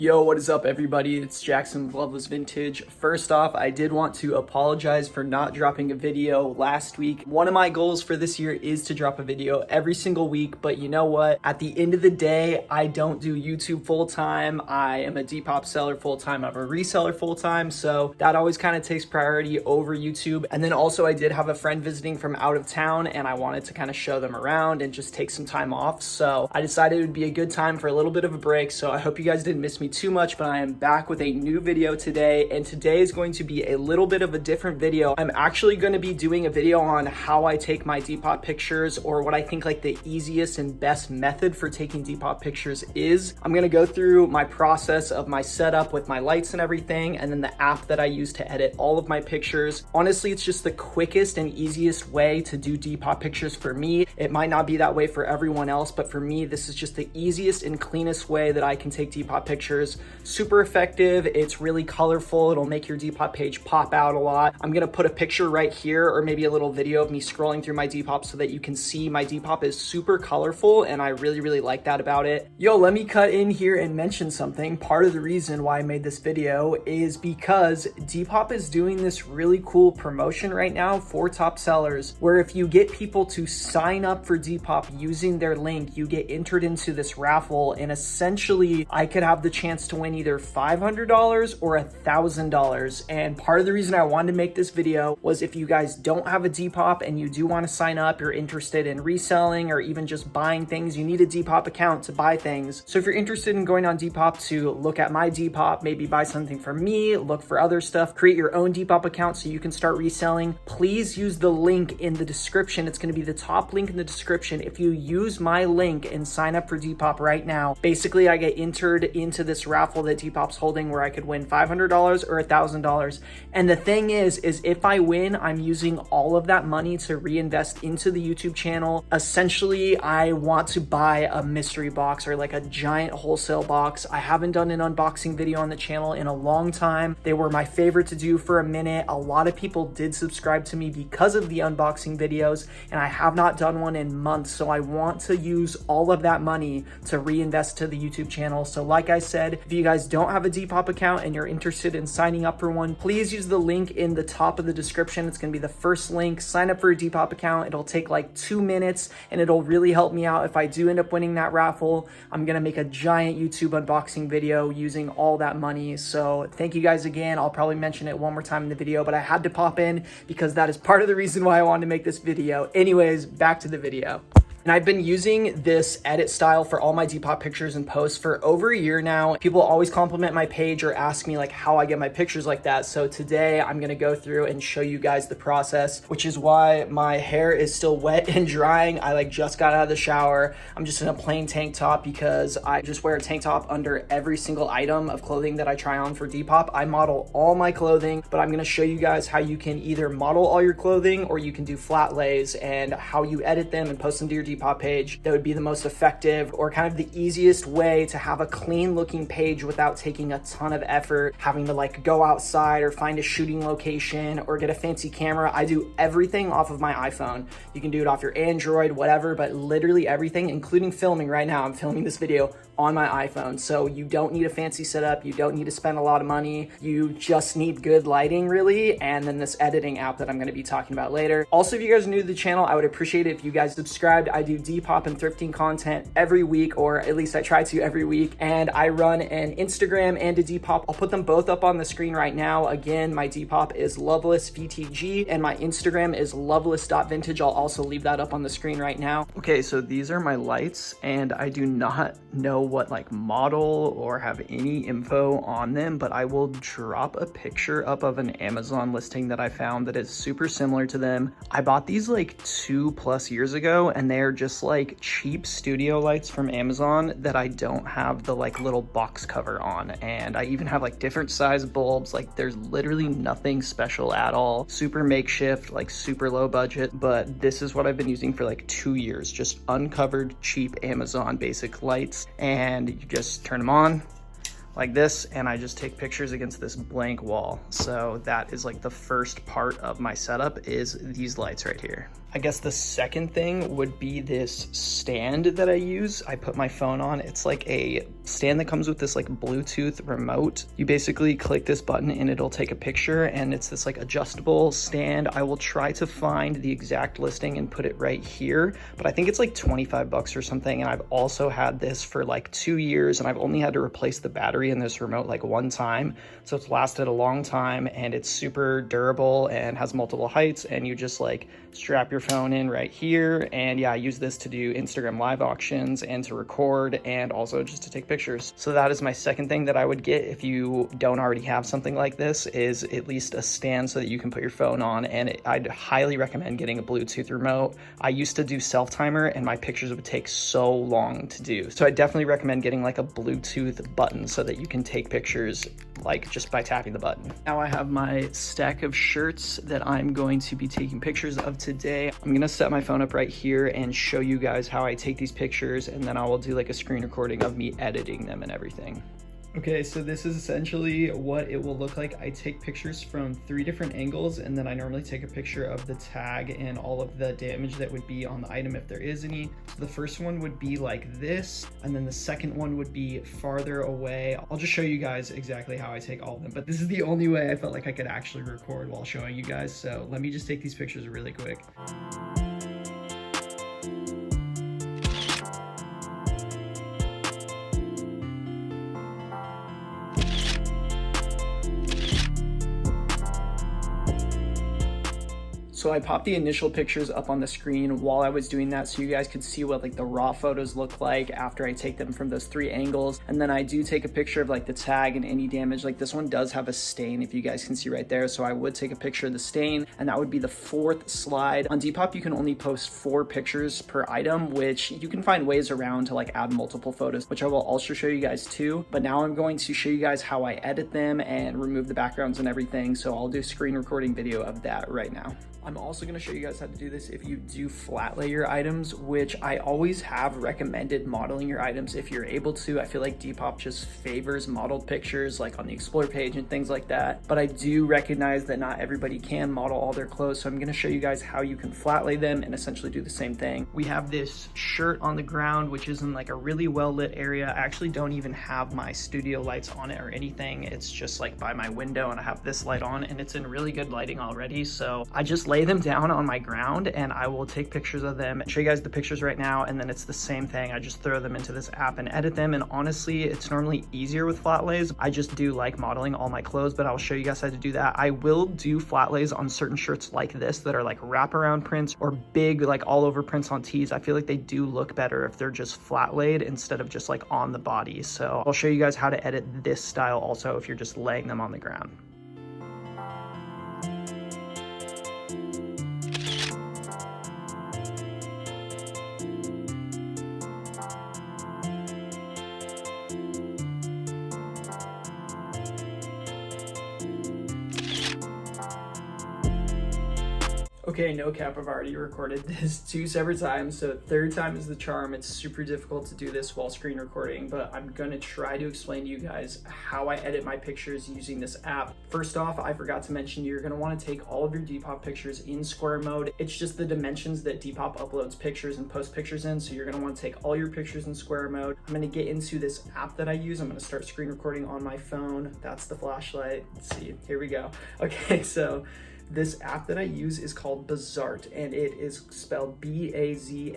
Yo, what is up everybody? It's Jackson with Loveless Vintage. First off, I did want to apologize for not dropping a video last week. One of my goals for this year is to drop a video every single week, but you know what? At the end of the day, I don't do YouTube full-time. I am a Depop seller full-time. I'm a reseller full-time, so that always kind of takes priority over YouTube. And then also I did have a friend visiting from out of town and I wanted to kind of show them around and just take some time off. So I decided it would be a good time for a little bit of a break. So I hope you guys didn't miss me too much, but I am back with a new video today, and today is going to be a little bit of a different video. I'm actually going to be doing a video on how I take my Depop pictures, or what I think like the easiest and best method for taking Depop pictures is. I'm going to go through my process of my setup with my lights and everything, and then the app that I use to edit all of my pictures. Honestly, it's just the quickest and easiest way to do Depop pictures for me. It might not be that way for everyone else, but for me, this is just the easiest and cleanest way that I can take Depop pictures. Super effective. It's really colorful. It'll make your Depop page pop out a lot. I'm going to put a picture right here, or maybe a little video of me scrolling through my Depop so that you can see my Depop is super colorful, and I really like that about it. Yo, let me cut in here and mention something. Part of the reason why I made this video is because Depop is doing this really cool promotion right now for top sellers, where if you get people to sign up for Depop using their link, you get entered into this raffle, and essentially I could have the chance to win either $500 or $1,000. And part of the reason I wanted to make this video was if you guys don't have a Depop and you do want to sign up, you're interested in reselling or even just buying things, you need a Depop account to buy things. So if you're interested in going on Depop to look at my Depop, maybe buy something from me, look for other stuff, create your own Depop account so you can start reselling, please use the link in the description. It's going to be the top link in the description. If you use my link and sign up for Depop right now, basically I get entered into this raffle that Depop's holding where I could win $500 or $1,000. And the thing is if I win, I'm using all of that money to reinvest into the YouTube channel. Essentially, I want to buy a mystery box or like a giant wholesale box. I haven't done an unboxing video on the channel in a long time. They were my favorite to do for a minute. A lot of people did subscribe to me because of the unboxing videos, and I have not done one in months. So I want to use all of that money to reinvest to the YouTube channel. So like I said, if you guys don't have a Depop account and you're interested in signing up for one, please use the link in the top of the description. It's going to be the first link. Sign up for a Depop account. It'll take like 2 minutes and it'll really help me out. If I do end up winning that raffle, I'm going to make a giant YouTube unboxing video using all that money. So thank you guys again. I'll probably mention it one more time in the video, but I had to pop in because that is part of the reason why I wanted to make this video. Anyways, back to the video. And I've been using this edit style for all my Depop pictures and posts for over a year now. People always compliment my page or ask me like how I get my pictures like that. So today I'm gonna go through and show you guys the process, which is why my hair is still wet and drying. I like just got out of the shower. I'm just in a plain tank top because I just wear a tank top under every single item of clothing that I try on for Depop. I model all my clothing, but I'm gonna show you guys how you can either model all your clothing or you can do flat lays, and how you edit them and post them to your Depop page. That would be the most effective or kind of the easiest way to have a clean looking page without taking a ton of effort, having to like go outside or find a shooting location or get a fancy camera. I do everything off of my iPhone. You can do it off your Android, whatever, but literally everything, including filming right now. I'm filming this video on my iPhone. So you don't need a fancy setup. You don't need to spend a lot of money. You just need good lighting really. And then this editing app that I'm going to be talking about later. Also, if you guys are new to the channel, I would appreciate it if you guys subscribed. I do Depop and thrifting content every week, or at least I try to every week. And I run an Instagram and a Depop. I'll put them both up on the screen right now. Again, my Depop is loveless VTG and my Instagram is loveless.vintage. I'll also leave that up on the screen right now. Okay, so these are my lights, and I do not know what like model or have any info on them, but I will drop a picture up of an Amazon listing that I found that is super similar to them. I bought these like 2+ years ago, and they're just like cheap studio lights from Amazon that I don't have the like little box cover on. And I even have like different size bulbs. Like there's literally nothing special at all. Super makeshift, like super low budget, but this is what I've been using for like 2 years. Just uncovered cheap Amazon basic lights, and you just turn them on like this, and I just take pictures against this blank wall. So that is like the first part of my setup, is these lights right here. I guess the second thing would be this stand that I use. I put my phone on. It's like a stand that comes with this like Bluetooth remote. You basically click this button and it'll take a picture, and it's this like adjustable stand. I will try to find the exact listing and put it right here, but I think it's like 25 bucks or something. And I've also had this for like 2 years, and I've only had to replace the battery in this remote like one time. So it's lasted a long time, and it's super durable and has multiple heights, and you just like strap your phone in right here. And yeah, I use this to do Instagram live auctions and to record, and also just to take pictures. So that is my second thing that I would get if you don't already have something like this, is at least a stand so that you can put your phone on. And I'd highly recommend getting a Bluetooth remote. I used to do self timer, and my pictures would take so long to do. So I definitely recommend getting like a Bluetooth button so that you can take pictures like just by tapping the button. Now I have my stack of shirts that I'm going to be taking pictures of today. I'm gonna set my phone up right here and show you guys how I take these pictures, and then I will do like a screen recording of me editing them and everything. Okay, so this is essentially what it will look like. I take pictures from 3 different angles, and then I normally take a picture of the tag and all of the damage that would be on the item if there is any. So the first one would be like this, and then the second one would be farther away. I'll just show you guys exactly how I take all of them, but this is the only way I felt like I could actually record while showing you guys. So let me just take these pictures really quick. So I popped the initial pictures up on the screen while I was doing that, so you guys could see what like the raw photos look like after I take them from those 3 angles. And then I do take a picture of like the tag and any damage. Like this one does have a stain, if you guys can see right there. So I would take a picture of the stain, and that would be the 4th slide. On Depop, you can only post 4 pictures per item, which you can find ways around to like add multiple photos, which I will also show you guys too. But now I'm going to show you guys how I edit them and remove the backgrounds and everything. So I'll do a screen recording video of that right now. I'm also going to show you guys how to do this if you do flat lay your items, which I always have recommended modeling your items if you're able to. I feel like Depop just favors modeled pictures like on the Explore page and things like that. But I do recognize that not everybody can model all their clothes. So I'm going to show you guys how you can flat lay them and essentially do the same thing. We have this shirt on the ground, which is in like a really well lit area. I actually don't even have my studio lights on it or anything. It's just like by my window, and I have this light on, and it's in really good lighting already. So I just lay them down on my ground, and I will take pictures of them, show you guys the pictures right now, and then it's the same thing. I just throw them into this app and edit them. And honestly, it's normally easier with flat lays. I just do like modeling all my clothes, but I'll show you guys how to do that. I will do flat lays on certain shirts like this that are like wraparound prints or big like all over prints on tees. I feel like they do look better if they're just flat laid instead of just like on the body. So I'll show you guys how to edit this style also if you're just laying them on the ground. Okay, no cap, I've already recorded this 2 separate times, so 3rd time is the charm. It's super difficult to do this while screen recording, but I'm gonna try to explain to you guys how I edit my pictures using this app. First off, I forgot to mention you're gonna wanna take all of your Depop pictures in square mode. It's just the dimensions that Depop uploads pictures and posts pictures in, so you're gonna wanna take all your pictures in square mode. I'm gonna get into this app that I use. I'm gonna start screen recording on my phone. That's the flashlight. Let's see, here we go. Okay, so this app that I use is called Bazaart, and it is spelled B-A-Z-A-A-R-T.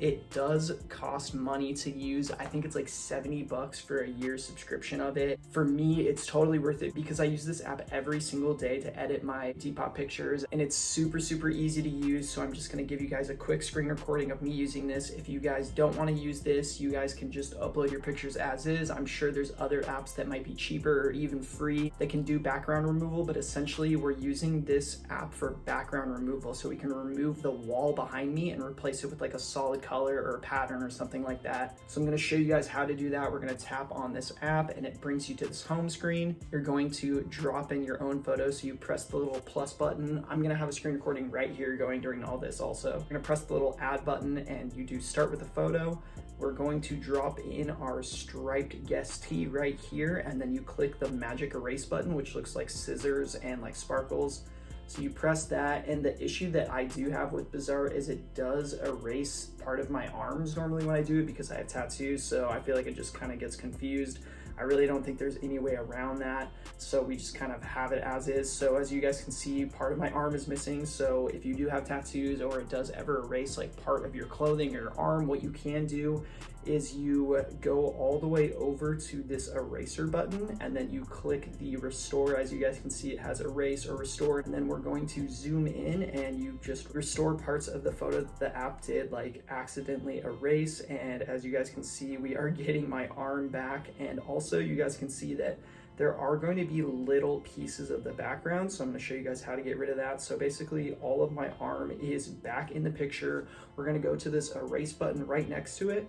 It does cost money to use. I think it's like 70 bucks for a year subscription of it. For me, it's totally worth it because I use this app every single day to edit my Depop pictures, and it's super, super easy to use. So I'm just gonna give you guys a quick screen recording of me using this. If you guys don't wanna use this, you guys can just upload your pictures as is. I'm sure there's other apps that might be cheaper or even free that can do background removal, but essentially we're using this app for background removal, so we can remove the wall behind me and replace it with like a solid color or a pattern or something like that. So I'm going to show you guys how to do that. We're going to tap on this app and it brings you to this home screen. You're going to drop in your own photo, so you press the little plus button. I'm going to have a screen recording right here going during all this also. I'm going to press the little add button and you do start with a photo. We're going to drop in our striped guest tee right here, and then you click the magic erase button, which looks like scissors and like sparkles. So you press that, and the issue that I do have with Bizarre is it does erase part of my arms normally when I do it because I have tattoos, so I feel like it just kind of gets confused. I really don't think there's any way around that, so we just kind of have it as is. So as you guys can see, part of my arm is missing, so if you do have tattoos or it does ever erase like part of your clothing or your arm, what you can do is you go all the way over to this eraser button, and then you click the restore. As you guys can see, it has erase or restore, and then we're going to zoom in and you just restore parts of the photo that the app did like accidentally erase. And as you guys can see, we are getting my arm back, and also you guys can see that there are going to be little pieces of the background, so I'm going to show you guys how to get rid of that. So basically all of my arm is back in the picture. We're going to go to this erase button right next to it,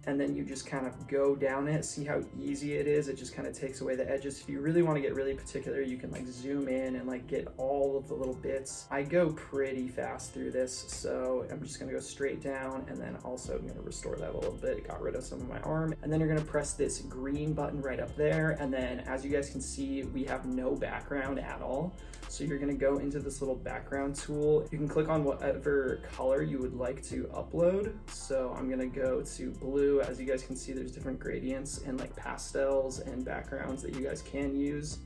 and then you just kind of go down it. See how easy it is? It just kind of takes away the edges. If you really want to get really particular, you can like zoom in and like get all of the little bits. I go pretty fast through this, so I'm just gonna go straight down, and then also I'm gonna restore that a little bit. Got rid of some of my arm, and then you're gonna press this green button right up there, and then as you guys can see, we have no background at all. So you're gonna go into this little background tool. You can click on whatever color you would like to upload. So I'm gonna go to blue. As you guys can see, there's different gradients and like pastels and backgrounds that you guys can use.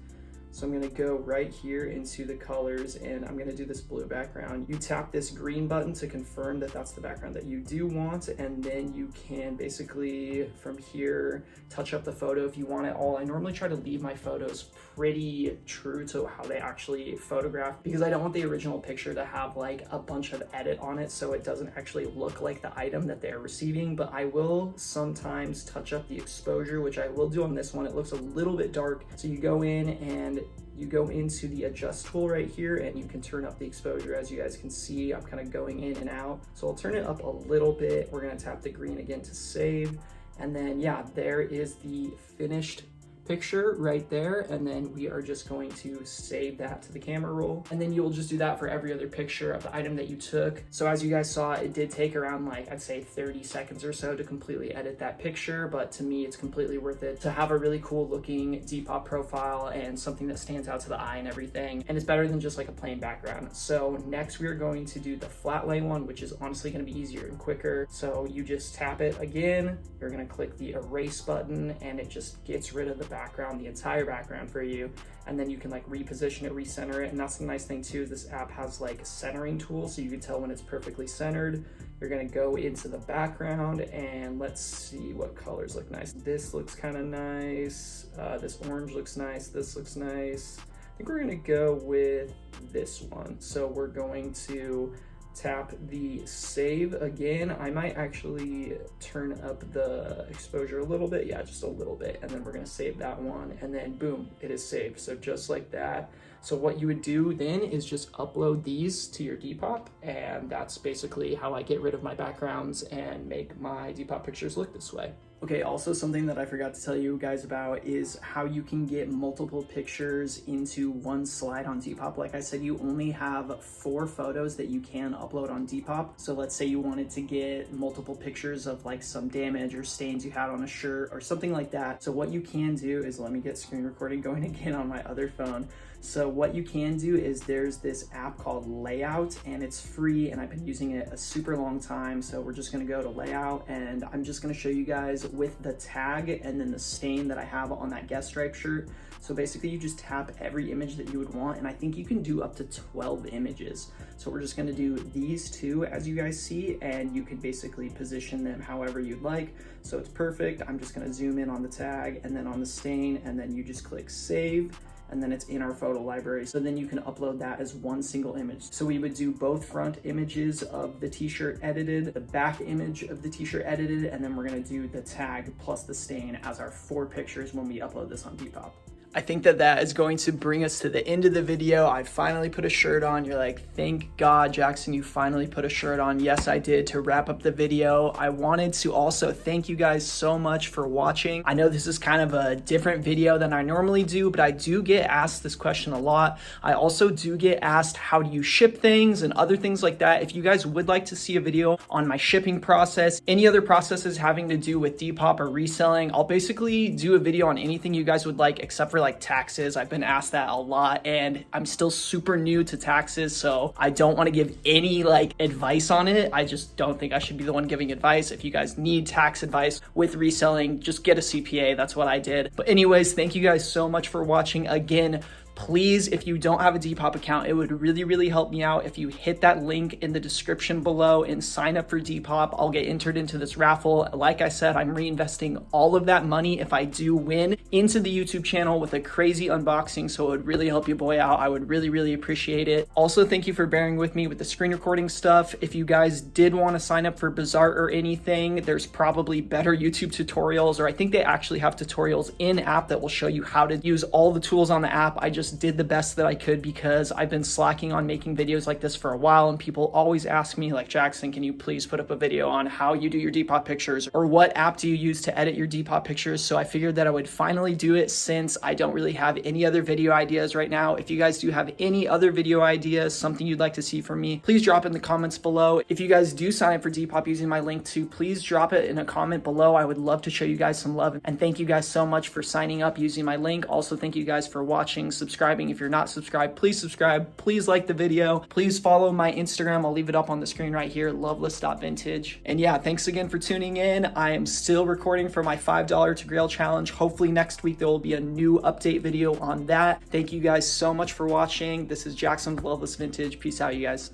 So I'm gonna go right here into the colors, and I'm gonna do this blue background. You tap this green button to confirm that that's the background that you do want, and then you can basically from here touch up the photo if you want it all. I normally try to leave my photos pretty true to how they actually photograph, because I don't want the original picture to have like a bunch of edit on it so it doesn't actually look like the item that they're receiving. But I will sometimes touch up the exposure, which I will do on this one. It looks a little bit dark, so you go in and you go into the adjust tool right here, and you can turn up the exposure. As you guys can see, I'm kind of going in and out, so I'll turn it up a little bit. We're gonna tap the green again to save, and then yeah, there is the finished picture right there, and then we are just going to save that to the camera roll, and then you'll just do that for every other picture of the item that you took. So as you guys saw, it did take around like I'd say 30 seconds or so to completely edit that picture, but to me it's completely worth it to have a really cool looking Depop profile and something that stands out to the eye and everything, and it's better than just like a plain background. So next we are going to do the flat lay one, which is honestly going to be easier and quicker. So you just tap it again, you're going to click the erase button, and it just gets rid of the background, the entire background for you, and then you can like reposition it, recenter it. And that's the nice thing too, is this app has like centering tools, so you can tell when it's perfectly centered. You're gonna go into the background, and let's see what colors look nice. This looks kind of nice, this orange looks nice, this looks nice. I think we're gonna go with this one. So we're going to tap the save again. I might actually turn up the exposure a little bit, yeah, just a little bit, and then we're gonna save that one, and then boom, it is saved. So just like that. So what you would do then is just upload these to your Depop, and that's basically how I get rid of my backgrounds and make my Depop pictures look this way. Okay, also something that I forgot to tell you guys about is how you can get multiple pictures into one slide on Depop. Like I said, you only have 4 photos that you can upload on Depop. So let's say you wanted to get multiple pictures of like some damage or stains you had on a shirt or something like that. So what you can do is, let me get screen recording going again on my other phone. So what you can do is there's this app called Layout, and it's free, and I've been using it a super long time. So we're just gonna go to Layout, and I'm just gonna show you guys with the tag and then the stain that I have on that guest stripe shirt. So basically you just tap every image that you would want, and I think you can do up to 12 images. So we're just gonna do these 2 as you guys see, and you can basically position them however you'd like. So it's perfect. I'm just gonna zoom in on the tag and then on the stain, and then you just click save, and then it's in our photo library. So then you can upload that as one single image. So we would do both front images of the t-shirt edited, the back image of the t-shirt edited, and then we're gonna do the tag plus the stain as our 4 pictures when we upload this on Depop. I think that is going to bring us to the end of the video. I finally put a shirt on. You're like, thank God, Jackson, you finally put a shirt on. Yes, I did, to wrap up the video. I wanted to also thank you guys so much for watching. I know this is kind of a different video than I normally do, but I do get asked this question a lot. I also do get asked, how do you ship things and other things like that. If you guys would like to see a video on my shipping process, any other processes having to do with Depop or reselling, I'll basically do a video on anything you guys would like except for for like taxes. I've been asked that a lot, and I'm still super new to taxes, so I don't want to give any like advice on it. I just don't think I should be the one giving advice. If you guys need tax advice with reselling, just get a CPA. That's what I did. But anyways, thank you guys so much for watching. Again, please, if you don't have a Depop account, it would really help me out if you hit that link in the description below and sign up for Depop. I'll get entered into this raffle. Like I said, I'm reinvesting all of that money, if I do win, into the YouTube channel with a crazy unboxing, so it would really help your boy out. I would really appreciate it. Also, thank you for bearing with me with the screen recording stuff. If you guys did want to sign up for Bazaar or anything, there's probably better YouTube tutorials, or I think they actually have tutorials in app that will show you how to use all the tools on the app. I just did the best that I could because I've been slacking on making videos like this for a while, and people always ask me like, Jackson, can you please put up a video on how you do your Depop pictures, or what app do you use to edit your Depop pictures? So I figured that I would finally do it, since I don't really have any other video ideas right now. If you guys do have any other video ideas, something you'd like to see from me, please drop it in the comments below. If you guys do sign up for Depop using my link too, please drop it in a comment below. I would love to show you guys some love, and thank you guys so much for signing up using my link. Also, thank you guys for watching, subscribing. If you're not subscribed, please subscribe. Please like the video. Please follow my Instagram. I'll leave it up on the screen right here, loveless.vintage. And yeah, thanks again for tuning in. I am still recording for my $5 to Grail challenge. Hopefully next week there will be a new update video on that. Thank you guys so much for watching. This is Jackson with Loveless Vintage. Peace out, you guys.